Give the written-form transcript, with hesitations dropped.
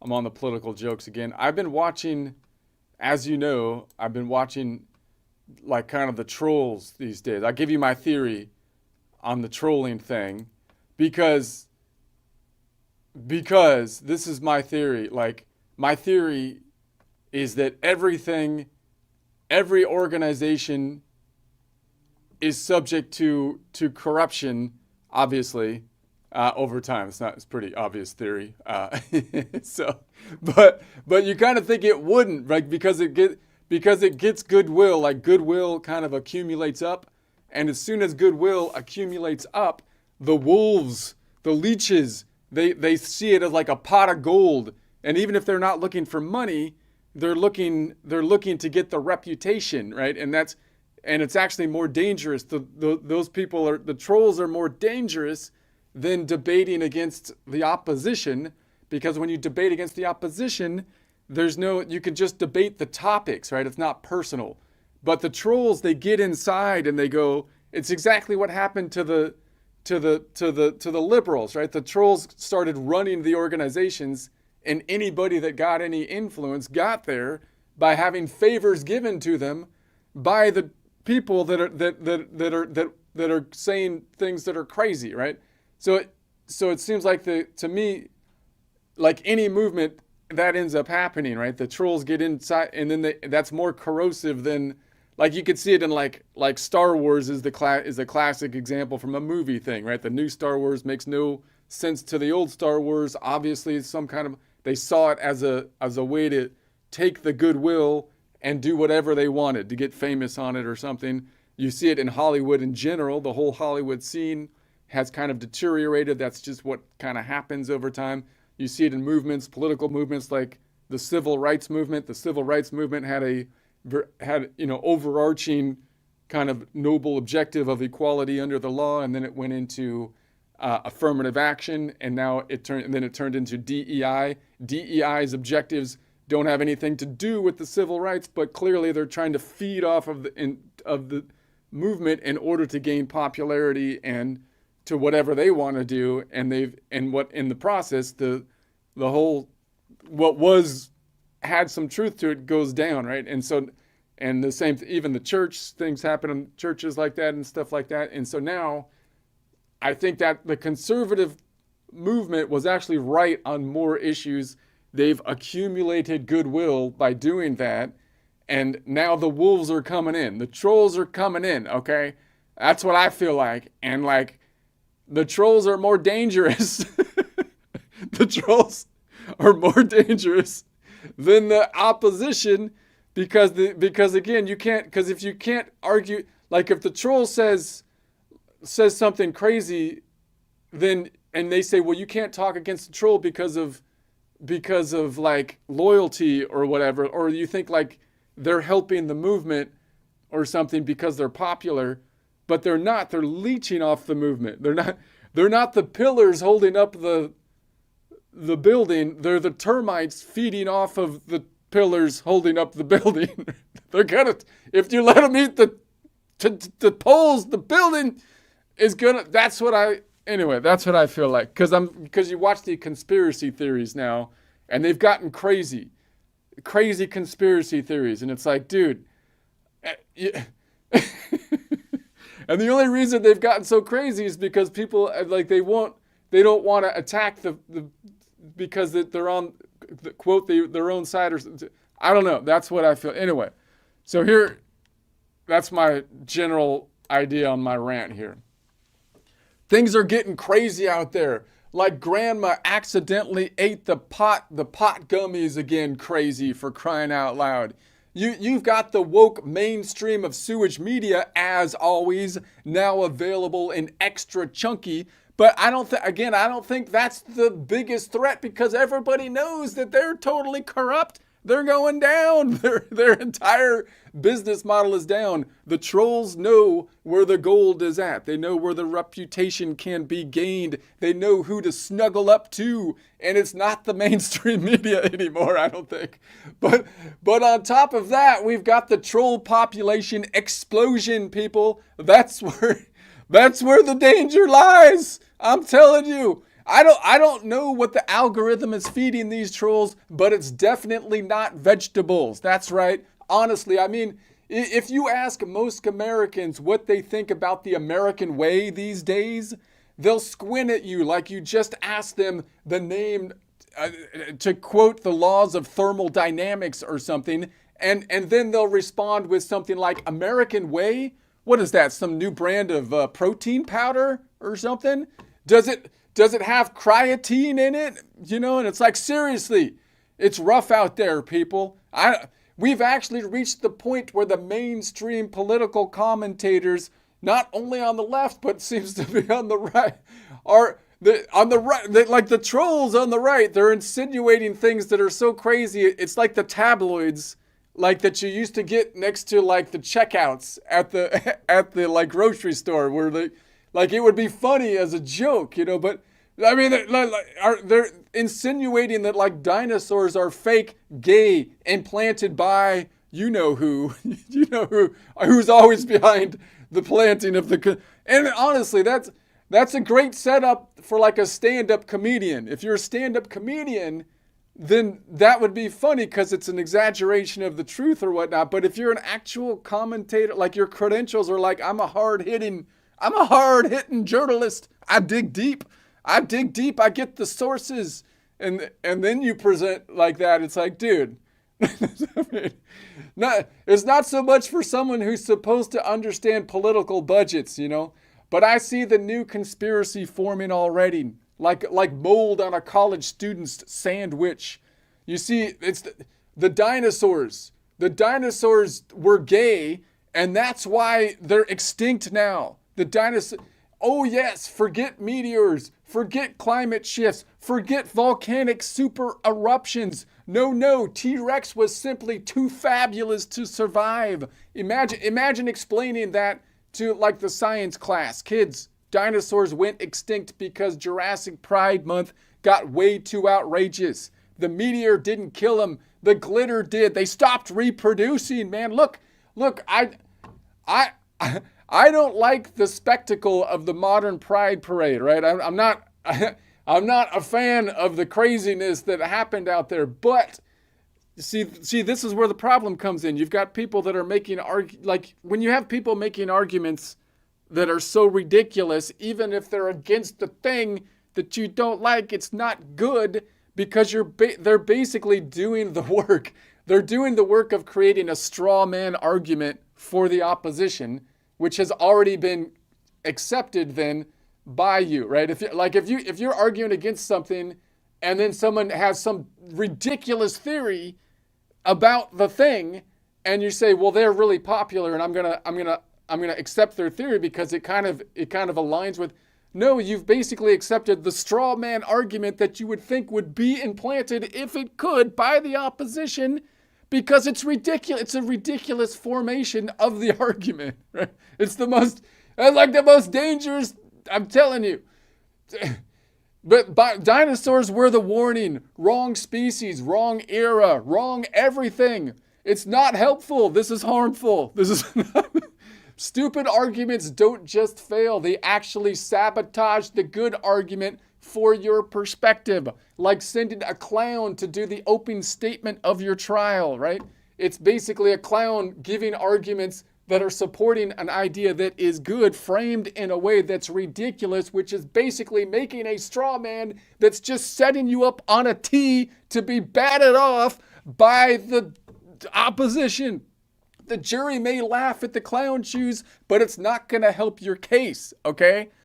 I'm on the political jokes again. I've been watching, as you know, I've been watching like kind of the trolls these days. I'll give you my theory on the trolling thing because this is my theory. Like my theory is that every organization is subject to corruption, obviously, over time. It's pretty obvious theory. So, but you kind of think it wouldn't, right? Because it gets goodwill. Like goodwill kind of accumulates up, and as soon as goodwill accumulates up, the wolves, the leeches, they see it as like a pot of gold. And even if they're not looking for money, they're looking to get the reputation, right? And it's actually more dangerous. Those people the trolls are more dangerous than debating against the opposition, because when you debate against the opposition, you can just debate the topics, right? It's not personal. But the trolls, they get inside and they go, it's exactly what happened to the liberals, right? The trolls started running the organizations, and anybody that got any influence got there by having favors given to them by the people that are saying things that are crazy, right? So it seems like to me, like any movement that ends up happening, right? The trolls get inside, and then that's more corrosive than, like you could see it in like Star Wars is a classic example from a movie thing, right? The new Star Wars makes no sense to the old Star Wars. Obviously, it's some kind of, they saw it as a way to take the goodwill and do whatever they wanted to get famous on it or something. You see it in Hollywood in general. The whole Hollywood scene has kind of deteriorated. That's just what kind of happens over time. You see it in movements, political movements like the civil rights movement. The civil rights movement had overarching kind of noble objective of equality under the law, and then it went into affirmative action, and now it turned into DEI. DEI's objectives don't have anything to do with the civil rights, but clearly they're trying to feed off of the movement in order to gain popularity and to whatever they want to do. And in the process, the whole what was had some truth to it goes down, right? And the same, even the church things happen in churches like that and stuff like that. And so now I think that the conservative movement was actually right on more issues. They've accumulated goodwill by doing that. And now the wolves are coming in. The trolls are coming in, okay? That's what I feel like. And like, the trolls are more dangerous. The trolls are more dangerous than the opposition because again, you can't, because if you can't argue, like if the troll says something crazy, then, and they say, well, you can't talk against the troll because of like loyalty or whatever, or you think like they're helping the movement or something because they're popular, but they're not. They're leeching off the movement. They're not the pillars holding up the building. They're the termites feeding off of the pillars holding up the building. They're gonna, if you let them eat the poles, the building is gonna, that's what I feel like. Because you watch the conspiracy theories now, and they've gotten crazy conspiracy theories. And it's like, dude, and the only reason they've gotten so crazy is because people, like, they don't want to attack because they're on, quote, their own side, or I don't know. That's what I feel. Anyway, so here, that's my general idea on my rant here. Things are getting crazy out there. Like grandma accidentally ate the pot gummies again, crazy, for crying out loud. You've got the woke mainstream of sewage media, as always, now available in extra chunky. But I don't think that's the biggest threat, because everybody knows that they're totally corrupt. They're going down. Their entire business model is down. The trolls know where the gold is at. They know where the reputation can be gained. They know who to snuggle up to. And it's not the mainstream media anymore, I don't think. But on top of that, we've got the troll population explosion, people. That's where the danger lies. I'm telling you. I don't know what the algorithm is feeding these trolls, but it's definitely not vegetables. That's right. Honestly, I mean, if you ask most Americans what they think about the American way these days, they'll squint at you like you just asked them the name, to quote the laws of thermodynamics or something, and then they'll respond with something like American Way. What is that? Some new brand of protein powder or something? Does it have creatine in it? You know, and it's like, seriously, it's rough out there, people. We've actually reached the point where the mainstream political commentators, not only on the left but seems to be on the right, on the right, like the trolls on the right. They're insinuating things that are so crazy. It's like the tabloids, like that you used to get next to like the checkouts at the at the like grocery store, where they, like, it would be funny as a joke, you know. But I mean, they're insinuating that like dinosaurs are fake, gay, implanted by you know who, you know who's always behind the planting of the. And honestly, that's a great setup for like a stand-up comedian. If you're a stand-up comedian, then that would be funny because it's an exaggeration of the truth or whatnot. But if you're an actual commentator, like your credentials are like, I'm a hard-hitting journalist. I dig deep. I get the sources. And then you present like that. It's like, dude, I mean, it's not so much for someone who's supposed to understand political budgets, you know. But I see the new conspiracy forming already, like mold on a college student's sandwich. You see, it's the dinosaurs. The dinosaurs were gay, and that's why they're extinct now. The dinosaurs. Oh yes, forget meteors, forget climate shifts, forget volcanic super eruptions. No, T-Rex was simply too fabulous to survive. Imagine explaining that to like the science class. Kids, dinosaurs went extinct because Jurassic Pride Month got way too outrageous. The meteor didn't kill them. The glitter did. They stopped reproducing, man. Look, I don't like the spectacle of the modern Pride Parade, right? I'm not I'm not a fan of the craziness that happened out there, but see, this is where the problem comes in. You've got people that are making like when you have people making arguments that are so ridiculous, even if they're against the thing that you don't like, it's not good because they're basically doing the work. They're doing the work of creating a straw man argument for the opposition, which has already been accepted then by you, right? If you're arguing against something and then someone has some ridiculous theory about the thing and you say, well, they're really popular and I'm gonna accept their theory because it kind of aligns with. No, you've basically accepted the straw man argument that you would think would be implanted if it could by the opposition, because it's ridiculous. It's a ridiculous formation of the argument, right? It's the most dangerous, I'm telling you. But dinosaurs were the warning. Wrong species, wrong era, wrong everything. It's not helpful. This is harmful. This is not. Stupid arguments don't just fail. They actually sabotage the good argument for your perspective. Like sending a clown to do the opening statement of your trial, right? It's basically a clown giving arguments that are supporting an idea that is good, framed in a way that's ridiculous, which is basically making a straw man that's just setting you up on a tee to be batted off by the opposition. The jury may laugh at the clown shoes, but it's not going to help your case, okay?